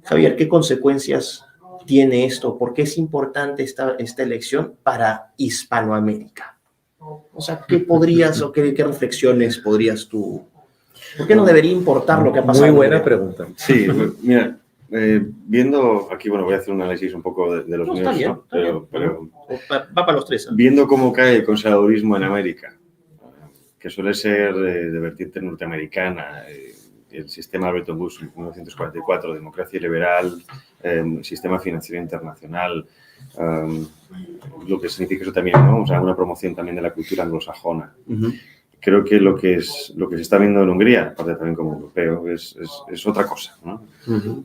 Javier, ¿qué consecuencias tiene esto? ¿Por qué es importante esta elección para Hispanoamérica? O sea, ¿qué podrías o qué reflexiones podrías tú? ¿Por qué no debería importar lo que ha pasado? Muy buena pregunta. Sí, mira, viendo aquí, bueno, voy a hacer un análisis un poco de los míos, está bien, ¿no? Pero va para los tres. Viendo cómo cae el conservadurismo en América, que suele ser de vertiente norteamericana, el sistema de Bretton Woods en 1944, democracia liberal, sistema financiero internacional, lo que significa eso también, ¿no? O sea, una promoción también de la cultura anglosajona. Creo que lo que se está viendo en Hungría, aparte también como europeo, es otra cosa, ¿no?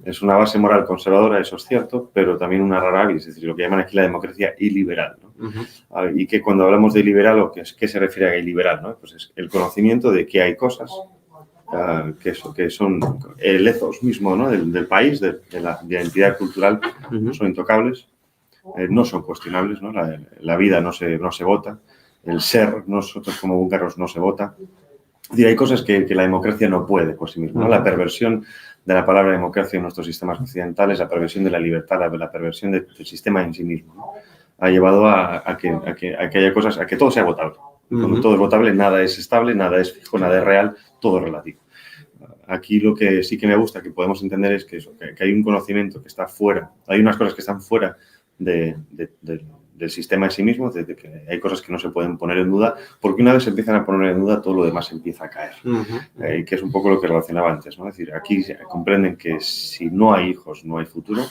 Es una base moral conservadora, eso es cierto, pero también una rara avis, es decir, lo que llaman aquí la democracia iliberal, ¿no? Y que cuando hablamos de liberal, ¿o qué se refiere a iliberal, ¿no? Pues es el conocimiento de que hay cosas que son el ethos mismo, ¿no? del país, de la identidad cultural, son intocables, no son cuestionables, ¿no? La vida no se vota. El ser, nosotros como húngaros, no se vota. Es decir, hay cosas que la democracia no puede por sí misma, ¿no? La perversión de la palabra democracia en nuestros sistemas occidentales, la perversión de la libertad, la perversión del sistema en sí mismo, ¿no? Ha llevado a que haya cosas, a que todo sea votable. Cuando todo es votable, nada es estable, nada es fijo, nada es real, todo es relativo. Aquí lo que sí que me gusta que podemos entender es que hay un conocimiento que está fuera, hay unas cosas que están fuera del sistema en sí mismo, de que hay cosas que no se pueden poner en duda, porque una vez se empiezan a poner en duda, todo lo demás empieza a caer. Que es un poco lo que relacionaba antes, ¿no? Es decir, aquí comprenden que si no hay hijos, no hay futuro.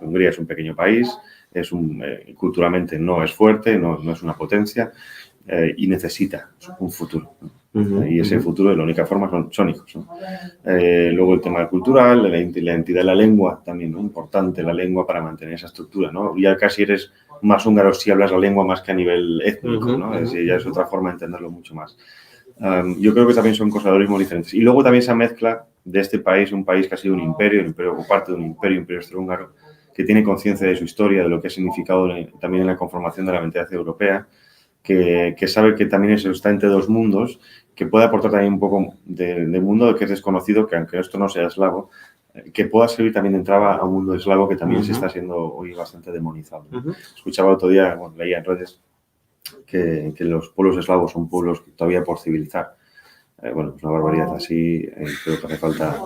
Hungría es un pequeño país, culturalmente no es fuerte, no es una potencia, y necesita un futuro, ¿no? Y ese futuro, de la única forma, son hijos, ¿no? Luego el tema cultural, la identidad de la lengua, también, ¿no? Importante la lengua para mantener esa estructura, ¿no? Ya casi eres más húngaro si hablas la lengua más que a nivel étnico, ¿no? Es decir, ya es otra forma de entenderlo mucho más. Yo creo que también son conservadurismos diferentes. Y luego también esa mezcla de este país, un país que ha sido un imperio o parte de un imperio austrohúngaro, que tiene conciencia de su historia, de lo que ha significado también en la conformación de la mentalidad europea, que sabe que también eso está entre dos mundos, que puede aportar también un poco de mundo que es desconocido, que aunque esto no sea eslavo, que pueda servir también de entrada a un mundo eslavo que también se está siendo hoy bastante demonizado. Escuchaba otro día, leía en redes, que los pueblos eslavos son pueblos todavía por civilizar. Bueno, pues una barbaridad así, creo que hace falta,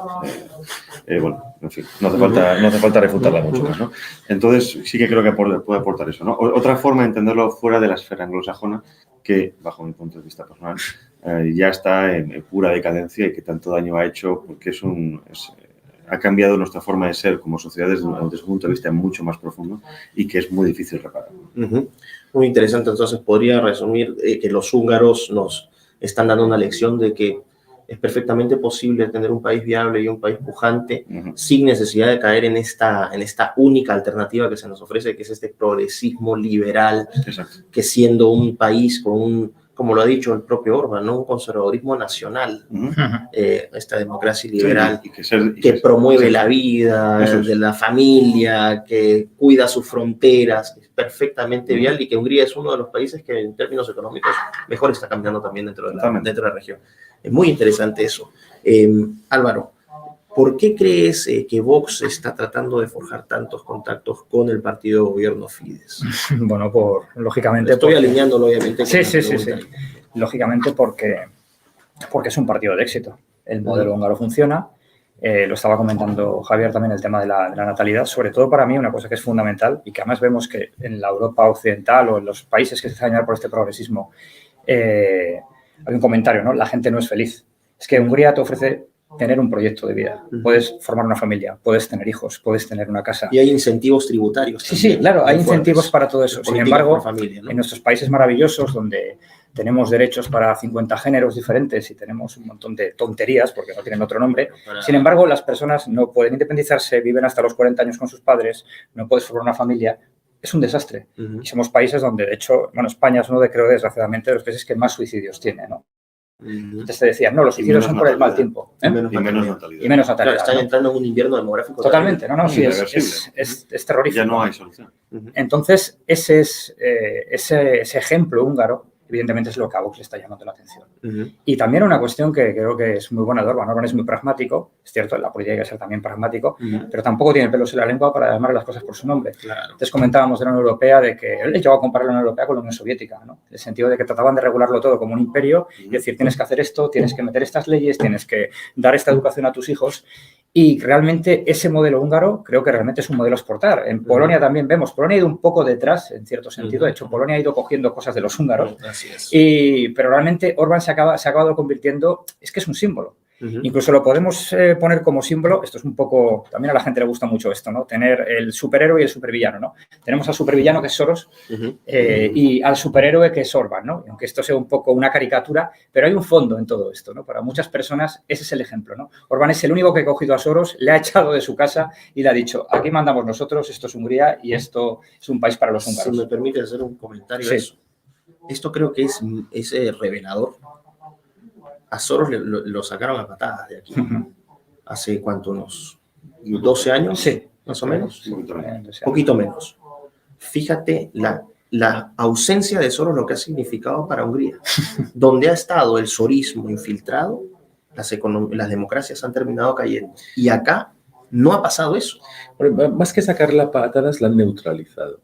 bueno, en fin, no hace falta refutarla mucho más, ¿no? Entonces, sí que creo que puede aportar eso, ¿no? Otra forma de entenderlo fuera de la esfera anglosajona, que, bajo mi punto de vista personal, ya está en pura decadencia y que tanto daño ha hecho, porque ha cambiado nuestra forma de ser como sociedad desde un punto de vista mucho más profundo y que es muy difícil reparar. Muy interesante, entonces podría resumir que los húngaros nos están dando una lección de que es perfectamente posible tener un país viable y un país pujante sin necesidad de caer en esta única alternativa que se nos ofrece, que es este progresismo liberal. Exacto. Que siendo un país con como lo ha dicho el propio Orbán, ¿no? Un conservadurismo nacional, esta democracia liberal, sí, que promueve la vida de la familia, que cuida sus fronteras, es perfectamente vial, y que Hungría es uno de los países que en términos económicos mejor está caminando también dentro de la región. Es muy interesante eso. Álvaro, ¿por qué crees que Vox está tratando de forjar tantos contactos con el partido de gobierno Fidesz? Bueno, lógicamente... Estoy alineándolo, obviamente. Sí. Lógicamente porque es un partido de éxito. El modelo húngaro funciona. Lo estaba comentando Javier también, el tema de la natalidad. Sobre todo para mí, una cosa que es fundamental y que además vemos que en la Europa occidental o en los países que se están llevando por este progresismo, hay un comentario, ¿no? La gente no es feliz. Es que Hungría te ofrece tener un proyecto de vida. Puedes formar una familia, puedes tener hijos, puedes tener una casa. Y hay incentivos tributarios. Sí, claro, hay incentivos para todo eso. Sin embargo, familia, ¿no? En nuestros países maravillosos, donde tenemos derechos para 50 géneros diferentes y tenemos un montón de tonterías, porque no tienen otro nombre, sin embargo, las personas no pueden independizarse, viven hasta los 40 años con sus padres, no puedes formar una familia. Es un desastre. Y somos países donde, de hecho, bueno, España es uno de, creo, desgraciadamente, de los países que más suicidios tiene, ¿no? Entonces te decían, no, los suicidios son por el mal tiempo. Y menos natalidad. Y menos natalidad. Claro, están entrando en un invierno demográfico. Totalmente, sí, es terrorífico. Ya no hay solución. Entonces, ese ejemplo húngaro evidentemente es lo que a Vox le está llamando la atención. Y también una cuestión que creo que es muy buena de Orbán. Orbán es muy pragmático, es cierto, en la política hay que ser también pragmático, pero tampoco tiene pelos en la lengua para llamar las cosas por su nombre. Claro. Antes comentábamos de la Unión Europea, de que él llegó a comparar la Unión Europea con la Unión Soviética, ¿no? En el sentido de que trataban de regularlo todo como un imperio y decir, tienes que hacer esto, tienes que meter estas leyes, tienes que dar esta educación a tus hijos. Y realmente ese modelo húngaro creo que realmente es un modelo a exportar. En Polonia también vemos, Polonia ha ido un poco detrás, en cierto sentido. De hecho, Polonia ha ido cogiendo cosas de los húngaros. Así es. Pero realmente Orbán se ha acabado convirtiendo, es que es un símbolo. Incluso lo podemos poner como símbolo, esto es un poco, también a la gente le gusta mucho esto, ¿no? Tener el superhéroe y el supervillano, ¿no? Tenemos al supervillano que es Soros y al superhéroe que es Orbán, ¿no? Aunque esto sea un poco una caricatura, pero hay un fondo en todo esto, ¿no? Para muchas personas ese es el ejemplo, ¿no? Orbán es el único que ha cogido a Soros, le ha echado de su casa y le ha dicho, aquí mandamos nosotros, esto es Hungría y esto es un país para los húngaros. Si me permite hacer un comentario sí. a eso. Esto creo que es revelador. A Soros lo sacaron a patadas de aquí. ¿Hace cuánto? ¿Unos 12 años? Sí. Más o menos. Poquito menos. Fíjate la ausencia de Soros, lo que ha significado para Hungría. Donde ha estado el sorismo infiltrado, las democracias han terminado cayendo. Y acá no ha pasado eso. Más que sacar la patadas, la han neutralizado.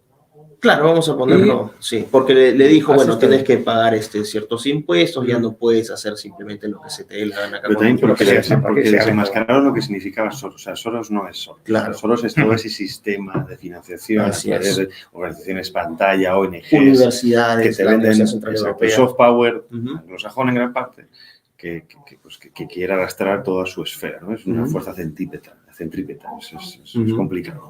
Claro, vamos a ponerlo, sí, porque le dijo, bueno, tienes que pagar ciertos impuestos, ya no puedes hacer simplemente lo que se te dé la gana. Pero también porque desenmascararon lo que significaba Soros. O sea, Soros no es Soros. Claro. Soros es todo ese sistema de financiación, organizaciones pantalla, ONGs, universidades, que te venden soft power, anglosajón en gran parte, que quiere arrastrar toda su esfera, ¿no? Es una fuerza centrípeta, es complicado.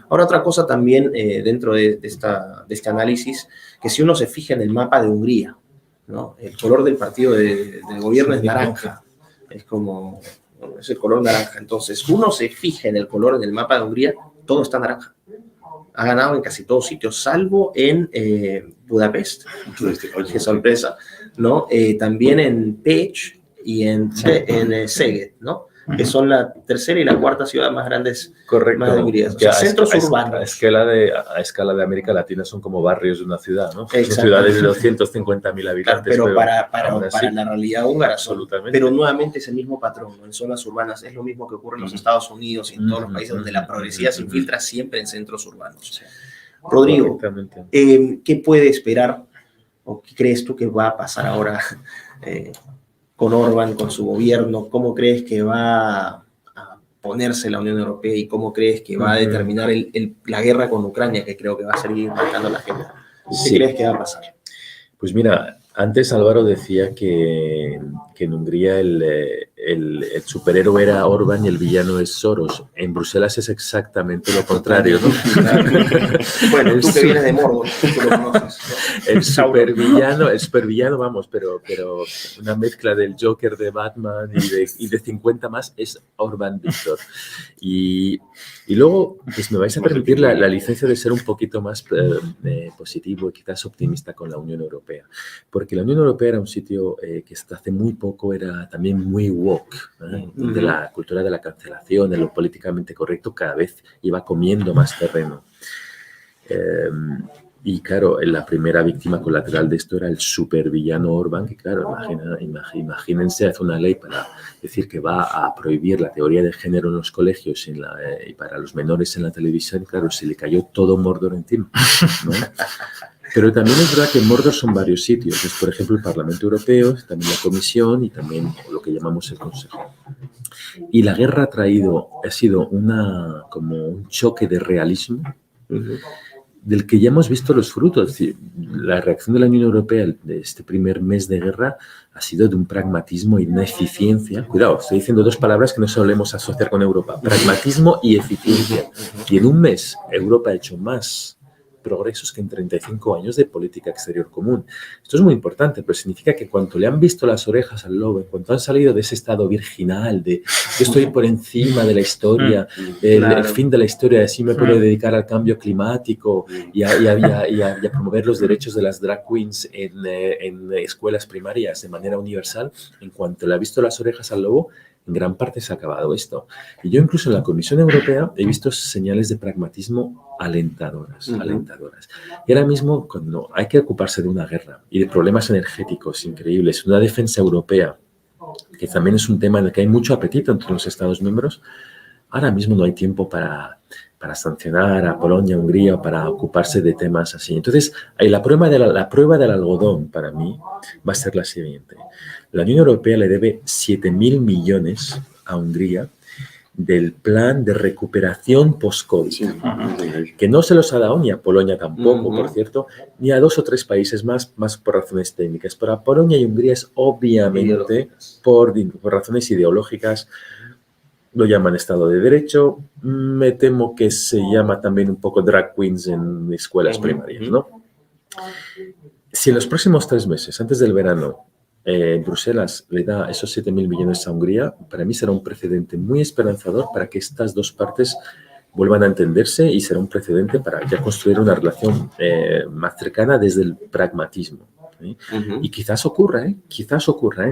Ahora, otra cosa también dentro de este análisis, que si uno se fija en el mapa de Hungría, ¿no? El color del partido de gobierno es naranja, es el color naranja. Entonces, uno se fija en el color en el mapa de Hungría, todo está naranja. Ha ganado en casi todos sitios, salvo en Budapest, qué sorpresa, ¿no? También en Pécs y en Szeged, ¿no? Que son la tercera y la cuarta ciudad más grandes más de Hungría. O sea, centros urbanos. A escala de América Latina son como barrios de una ciudad, ¿no? Son ciudades de 250.000 habitantes. Claro, pero para la realidad húngara, absolutamente. Pero nuevamente es el mismo patrón, ¿no? En zonas urbanas es lo mismo que ocurre en los Estados Unidos y en todos los países donde la progresividad se infiltra siempre en centros urbanos. Rodrigo, ¿qué puede esperar o qué crees tú que va a pasar ahora con Orbán, con su gobierno? ¿Cómo crees que va a ponerse la Unión Europea y cómo crees que va a determinar la guerra con Ucrania, que creo que va a seguir marcando la agenda? ¿Qué crees que va a pasar? Pues mira, antes Álvaro decía que en Hungría el superhéroe era Orbán y el villano es Soros. En Bruselas es exactamente lo contrario, ¿no? Bueno, tú que vienes de Mordor, tú lo conoces, ¿no? El supervillano, vamos, pero una mezcla del Joker de Batman y de 50 más es Orbán Víctor. Y luego, pues me vais a permitir la licencia de ser un poquito más positivo y quizás optimista con la Unión Europea. Porque la Unión Europea era un sitio que hasta hace muy poco era también muy woke, de la cultura de la cancelación, de lo políticamente correcto, cada vez iba comiendo más terreno. Y claro, la primera víctima colateral de esto era el supervillano Orbán, que claro, imagínense, hace una ley para decir que va a prohibir la teoría de género en los colegios y para los menores en la televisión, claro, se le cayó todo Mordor encima, ¿no? Pero también es verdad que en Mordor son varios sitios. Es, por ejemplo, el Parlamento Europeo, también la Comisión y también lo que llamamos el Consejo. Y la guerra ha sido como un choque de realismo del que ya hemos visto los frutos. Es decir, la reacción de la Unión Europea de este primer mes de guerra ha sido de un pragmatismo y una eficiencia. Cuidado, estoy diciendo dos palabras que no solemos asociar con Europa. Pragmatismo y eficiencia. Y en un mes Europa ha hecho más progresos que en 35 años de política exterior común. Esto es muy importante, pero significa que cuando le han visto las orejas al lobo, en cuanto han salido de ese estado virginal de yo estoy por encima de la historia, el fin de la historia, así me puedo dedicar al cambio climático y a promover los derechos de las drag queens en escuelas primarias de manera universal, en cuanto le ha visto las orejas al lobo, en gran parte se ha acabado esto. Y yo incluso en la Comisión Europea he visto señales de pragmatismo alentadoras. Y ahora mismo, cuando hay que ocuparse de una guerra y de problemas energéticos increíbles, una defensa europea, que también es un tema en el que hay mucho apetito entre los Estados miembros, ahora mismo no hay tiempo para sancionar a Polonia, Hungría, para ocuparse de temas así. Entonces, la prueba del algodón para mí va a ser la siguiente. La Unión Europea le debe 7.000 millones a Hungría del plan de recuperación post-COVID, que no se los ha dado ni a Polonia tampoco, por cierto, ni a 2 o 3 países más por razones técnicas. Para Polonia y Hungría es obviamente por razones ideológicas. Lo llaman Estado de Derecho, me temo que se llama también un poco drag queens en escuelas primarias, ¿no? Si en los próximos 3 meses, antes del verano, Bruselas le da esos 7.000 millones a Hungría, para mí será un precedente muy esperanzador para que estas dos partes vuelvan a entenderse y será un precedente para ya construir una relación más cercana desde el pragmatismo. Y quizás ocurra,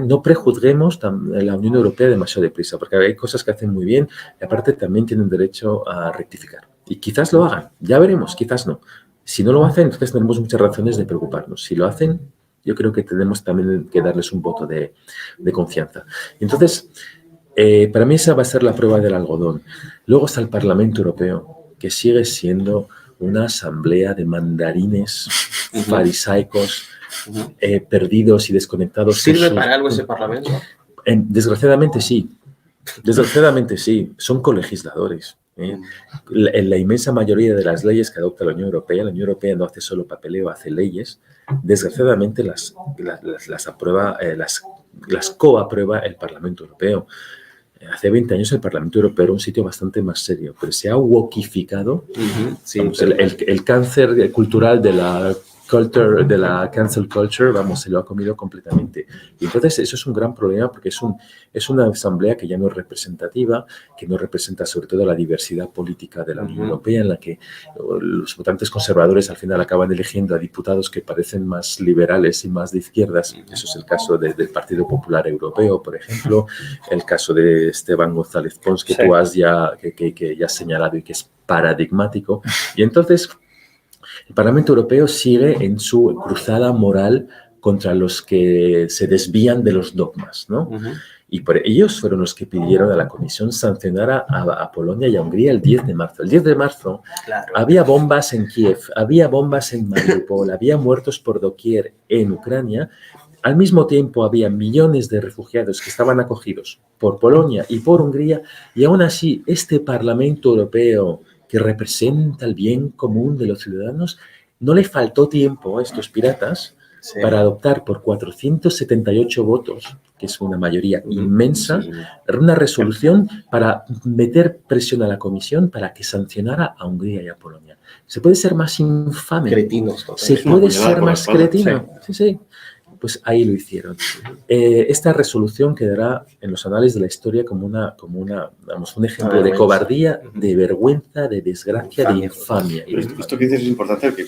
no prejuzguemos la Unión Europea demasiado deprisa, porque hay cosas que hacen muy bien y aparte también tienen derecho a rectificar. Y quizás lo hagan, ya veremos, quizás no. Si no lo hacen, entonces tenemos muchas razones de preocuparnos. Si lo hacen, yo creo que tenemos también que darles un voto de confianza. Entonces, para mí esa va a ser la prueba del algodón. Luego está el Parlamento Europeo, que sigue siendo una asamblea de mandarines farisaicos, perdidos y desconectados. ¿Sirve para algo ese Parlamento? Desgraciadamente sí. Son colegisladores. La inmensa mayoría de las leyes que adopta la Unión Europea no hace solo papeleo, hace leyes. Desgraciadamente las aprueba, las coaprueba el Parlamento Europeo. Hace 20 años el Parlamento Europeo era un sitio bastante más serio, pero se ha wokificado. El cáncer cultural de la cancel culture, se lo ha comido completamente. Y entonces eso es un gran problema porque es una asamblea que ya no es representativa, que no representa sobre todo la diversidad política de la Unión Europea, en la que los votantes conservadores al final acaban eligiendo a diputados que parecen más liberales y más de izquierdas. Eso es el caso del Partido Popular Europeo, por ejemplo, el caso de Esteban González Pons, que tú has ya señalado y que es paradigmático. Y entonces el Parlamento Europeo sigue en su cruzada moral contra los que se desvían de los dogmas, ¿no? Y ellos fueron los que pidieron a la Comisión sancionar a Polonia y a Hungría el 10 de marzo. El 10 de marzo había bombas en Kiev, había bombas en Mariupol, había muertos por doquier en Ucrania. Al mismo tiempo había millones de refugiados que estaban acogidos por Polonia y por Hungría, y aún así este Parlamento Europeo, que representa el bien común de los ciudadanos, no le faltó tiempo a estos piratas para adoptar por 478 votos, que es una mayoría inmensa, una resolución para meter presión a la Comisión para que sancionara a Hungría y a Polonia. ¿Se puede ser más infame? Cretinos. ¿Se puede ser más cretino? Sí. Pues ahí lo hicieron. Esta resolución quedará en los anales de la historia como un ejemplo de cobardía, de vergüenza, de desgracia, de infamia. Esto que dices es importante porque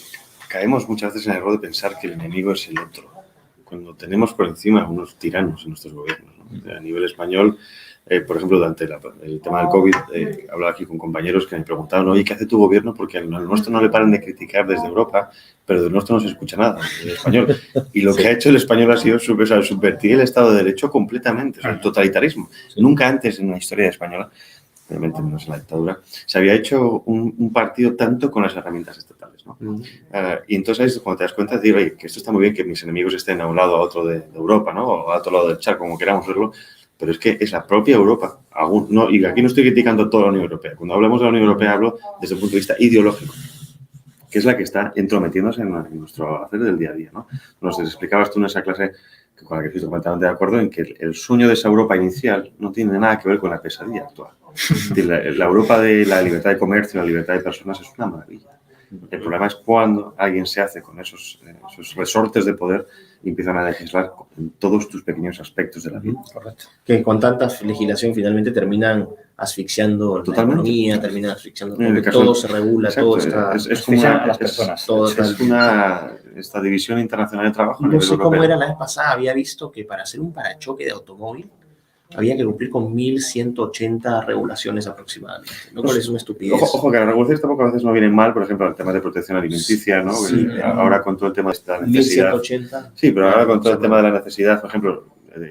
caemos muchas veces en el error de pensar que el enemigo es el otro. Cuando tenemos por encima unos tiranos en nuestros gobiernos, ¿no? A nivel español, por ejemplo, durante el tema del COVID, hablaba aquí con compañeros que me preguntaban, oye, ¿qué hace tu gobierno? Porque al nuestro no le paran de criticar desde Europa, pero del nuestro no se escucha nada, del español. Y lo que ha hecho el español ha sido subvertir el Estado de Derecho completamente, el totalitarismo. Nunca antes en la historia española, obviamente menos en la dictadura, se había hecho un partido tanto con las herramientas estatales, ¿no? Y entonces ahí es cuando te das cuenta de decir, oye, que esto está muy bien que mis enemigos estén a un lado o a otro de Europa, ¿no? O a otro lado del charco, como queramos verlo, pero es que es la propia Europa. Y aquí no estoy criticando toda la Unión Europea. Cuando hablamos de la Unión Europea hablo desde el punto de vista ideológico, que es la que está entrometiéndose en nuestro hacer del día a día, ¿no? Nos explicabas tú en esa clase, con la que estoy completamente de acuerdo, en que el sueño de esa Europa inicial no tiene nada que ver con la pesadilla actual. La Europa de la libertad de comercio, la libertad de personas es una maravilla. El problema es cuando alguien se hace con esos resortes de poder y empiezan a legislar en todos tus pequeños aspectos de la vida. Correcto. Que con tanta legislación finalmente terminan asfixiando la economía, terminan asfixiando todo se regula, todo está... Es como las personas. Esta división internacional de trabajo. No sé cómo era la vez pasada, había visto que para hacer un parachoque de automóvil había que cumplir con 1.180 regulaciones aproximadamente, lo cual es una estupidez. Ojo, que las regulaciones tampoco a veces no vienen mal, por ejemplo, el tema de protección alimenticia, ¿no? Sí, ahora con todo el tema de esta necesidad. 1.180. Sí, pero ahora con todo el tema de la necesidad, por ejemplo,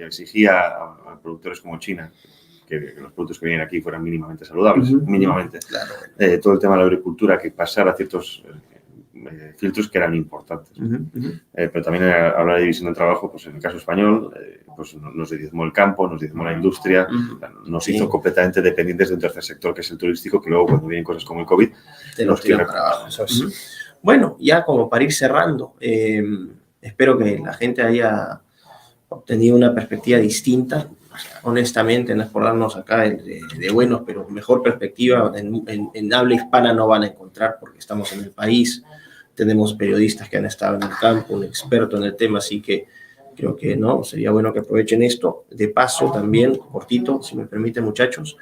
exigía a productores como China que los productos que vienen aquí fueran mínimamente saludables, mínimamente. Claro. Todo el tema de la agricultura, que pasara ciertos filtros que eran importantes. Pero también hablar de división del trabajo, pues en el caso español, pues nos diezmó el campo, nos diezmó la industria, nos hizo completamente dependientes de un tercer sector que es el turístico, que luego cuando vienen cosas como el COVID, nos tiran para abajo. Bueno, ya como para ir cerrando, espero que la gente haya obtenido una perspectiva distinta. Honestamente, no es por darnos acá de buenos, pero mejor perspectiva en habla hispana no van a encontrar, porque estamos en el país, tenemos periodistas que han estado en el campo, un experto en el tema, así que creo que no, sería bueno que aprovechen esto. De paso, también, cortito, si me permiten, muchachos,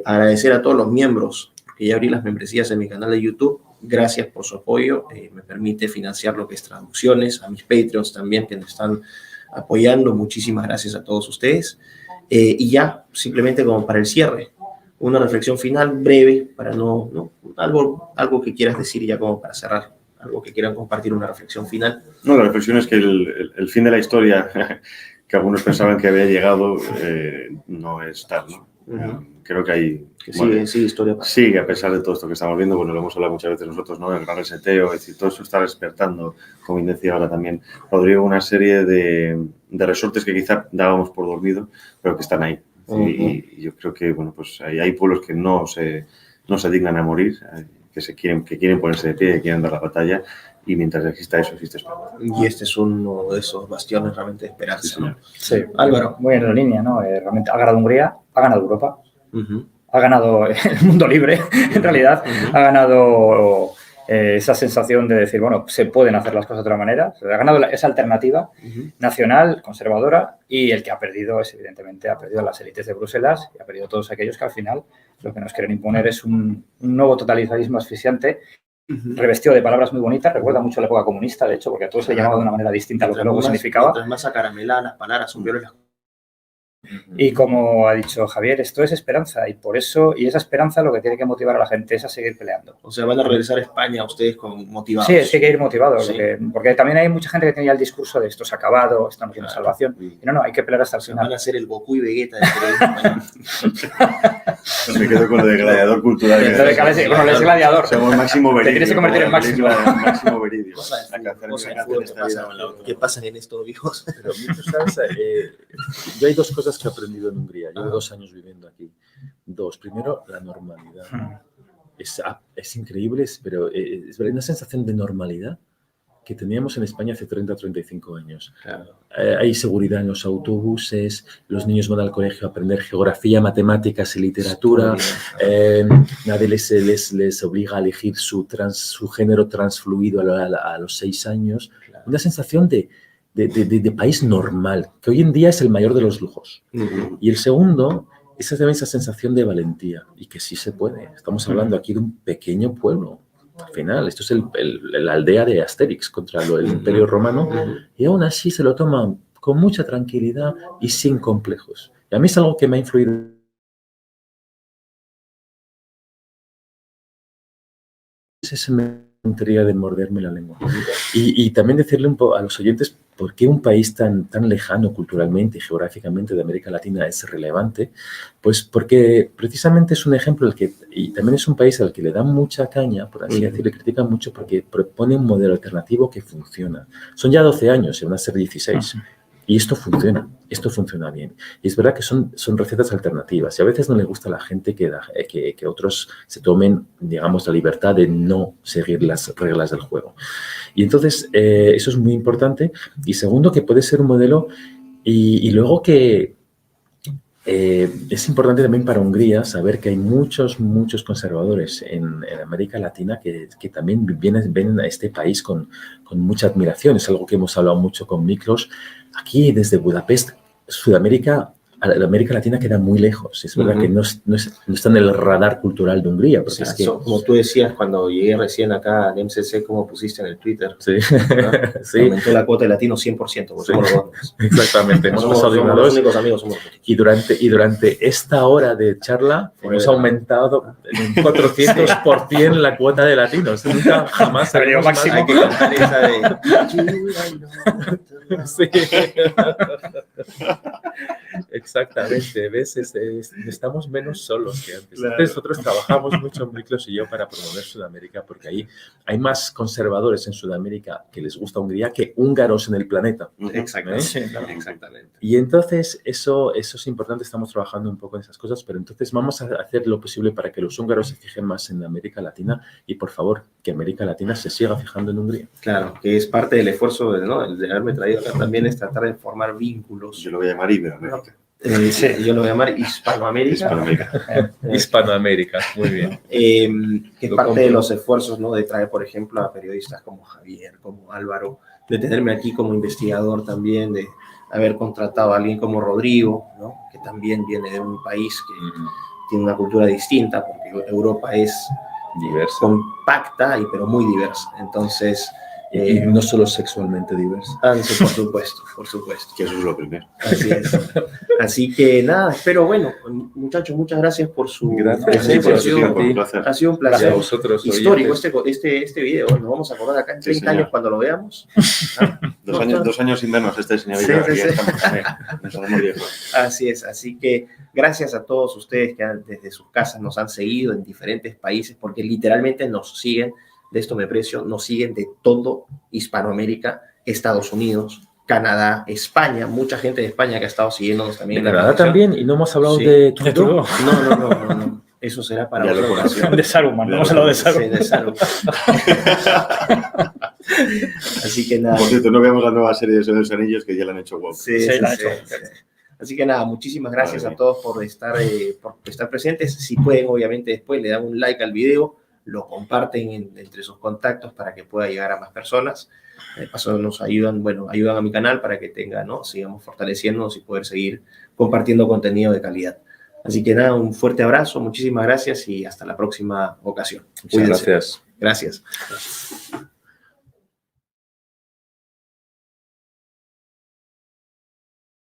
agradecer a todos los miembros, porque ya abrí las membresías en mi canal de YouTube. Gracias por su apoyo, me permite financiar lo que es traducciones, a mis Patreons también que me están apoyando. Muchísimas gracias a todos ustedes. Y ya, simplemente como para el cierre, una reflexión final breve, para algo que quieras decir ya como para cerrar, algo que quieran compartir, una reflexión final. No, la reflexión es que el fin de la historia, que algunos pensaban que había llegado, no es tal, ¿no? Creo que hay... Sigue, a pesar de todo esto que estamos viendo, bueno, lo hemos hablado muchas veces nosotros, ¿no? El gran reseteo, es decir, todo eso está despertando, como decía ahora también Rodrigo, una serie de resortes que quizá dábamos por dormido, pero que están ahí. Y yo creo que, bueno, pues hay pueblos que no se dignan a morir, que quieren ponerse de pie, que quieren dar la batalla, y mientras exista eso, existe esperanza. Y este es uno de esos bastiones realmente de esperanza, ¿no? Sí, Álvaro. Muy en la línea, ¿no? Realmente ha ganado Hungría, ha ganado Europa, ha ganado el mundo libre, en realidad, ha ganado esa sensación de decir, bueno, se pueden hacer las cosas de otra manera, ha ganado esa alternativa nacional, conservadora, y el que ha perdido es, evidentemente, ha perdido las élites de Bruselas y ha perdido todos aquellos que al final lo que nos quieren imponer es un nuevo totalitarismo asfixiante, revestido de palabras muy bonitas, recuerda mucho a la época comunista, de hecho, porque a todos se le llamaba de una manera distinta a lo que luego significaba. Mientras más acarameladas las palabras, son peores las cosas. Y como ha dicho Javier, esto es esperanza, y por eso, y esa esperanza lo que tiene que motivar a la gente es a seguir peleando. O sea, van a regresar a España ustedes motivados. Sí, es que hay que ir motivados, porque también hay mucha gente que tiene ya el discurso de esto se ha acabado, esto no tiene salvación. Y no, hay que pelear hasta el final. Van a ser el Goku y Vegeta del periodismo. Me quedo con lo de gladiador cultural. Bueno, es gladiador. Somos Máximo Veridio. Te tienes que convertir en Máximo. Máximo Veridio. ¿Qué pasa en estos viejos? Pero, ¿sabes? Yo hay dos cosas que he aprendido en Hungría. Llevo 2 años viviendo aquí. Primero, la normalidad. Es increíble, pero es una sensación de normalidad que teníamos en España hace 30 o 35 años. Claro. Hay seguridad en los autobuses, los niños van al colegio a aprender geografía, matemáticas y literatura. Nadie les obliga a elegir su género transfluido a los 6 años. Claro. Una sensación de país normal, que hoy en día es el mayor de los lujos. Y el segundo, esa sensación de valentía, y que sí se puede. Estamos hablando aquí de un pequeño pueblo. Al final, esto es la aldea de Asterix contra el Imperio Romano, y aún así se lo toman con mucha tranquilidad y sin complejos. Y a mí es algo que me ha influido. Esa tontería de morderme la lengua. Y también decirle un poco a los oyentes por qué un país tan lejano culturalmente y geográficamente de América Latina es relevante. Pues porque precisamente es un ejemplo y también es un país al que le dan mucha caña, por así decirlo, le critican mucho porque propone un modelo alternativo que funciona. Son ya 12 años, se van a ser 16. Y esto funciona bien. Y es verdad que son recetas alternativas. Y a veces no le gusta a la gente que otros se tomen, digamos, la libertad de no seguir las reglas del juego. Y entonces, eso es muy importante. Y segundo, que puede ser un modelo. Y luego que es importante también para Hungría saber que hay muchos conservadores en América Latina que también ven a este país con mucha admiración. Es algo que hemos hablado mucho con Miklos. Aquí, desde Budapest, Sudamérica, la América Latina queda muy lejos. Es verdad que no está en el radar cultural de Hungría. Porque es que, como tú decías, cuando llegué recién acá al MCC, como pusiste en el Twitter, sí. Sí. Aumentó la cuota de latino 100%, porque somos los dos. Exactamente. Somos los únicos amigos. Somos y durante esta hora de charla hemos aumentado en 400% la cuota de latinos. Nunca jamás seremos máximo. Hay que cantar esa de... Sí. Exactamente, ¿ves? Estamos menos solos que antes. Claro. Antes nosotros trabajamos mucho, Miklos y yo, para promover Sudamérica, porque ahí hay más conservadores en Sudamérica que les gusta Hungría que húngaros en el planeta. Exactamente. Sí, claro. Exactamente. Y entonces eso es importante, estamos trabajando un poco en esas cosas, pero entonces vamos a hacer lo posible para que los húngaros se fijen más en América Latina y, por favor, que América Latina se siga fijando en Hungría. Claro, que es parte del esfuerzo el de haberme traído acá también, es tratar de formar vínculos. Yo lo voy a llamar Iberoamérica. Sí, yo lo voy a llamar Hispanoamérica. Hispanoamérica, muy bien. Que es parte de los esfuerzos, ¿no? De traer, por ejemplo, a periodistas como Javier, como Álvaro, de tenerme aquí como investigador también, de haber contratado a alguien como Rodrigo, ¿no? Que también viene de un país que tiene una cultura distinta, porque Europa es diversa, compacta, pero muy diversa. Entonces... y no solo sexualmente diversa. Sí, por supuesto. Que eso es lo primero. Así es. Así que nada, espero, bueno, muchachos, muchas gracias por su presencia. Ha sido un placer. A vosotros, histórico este video. Nos vamos a acordar acá en 30 años cuando lo veamos. Dos años sin vernos, señor. Sí. Nos hacemos viejos. Así es. Así que gracias a todos ustedes que desde sus casas nos han seguido en diferentes países, porque literalmente nos siguen. De esto me precio, nos siguen de todo Hispanoamérica, Estados Unidos, Canadá, España, mucha gente de España que ha estado siguiéndonos también. De Canadá también, y no hemos hablado de Trudeau. No. Eso será para otra ocasión. De Saruman, no hemos hablado de Saruman. Sí, de Saruman. Así que nada. Por cierto, no veamos la nueva serie de los Anillos que ya la han hecho wow. Sí. Así que nada, muchísimas gracias a todos por estar presentes. Si pueden, obviamente, después le dan un like al video, lo comparten entre sus contactos para que pueda llegar a más personas. De paso nos ayudan a mi canal para que sigamos fortaleciéndonos y poder seguir compartiendo contenido de calidad. Así que nada, un fuerte abrazo, muchísimas gracias y hasta la próxima ocasión. Muchas gracias. Gracias.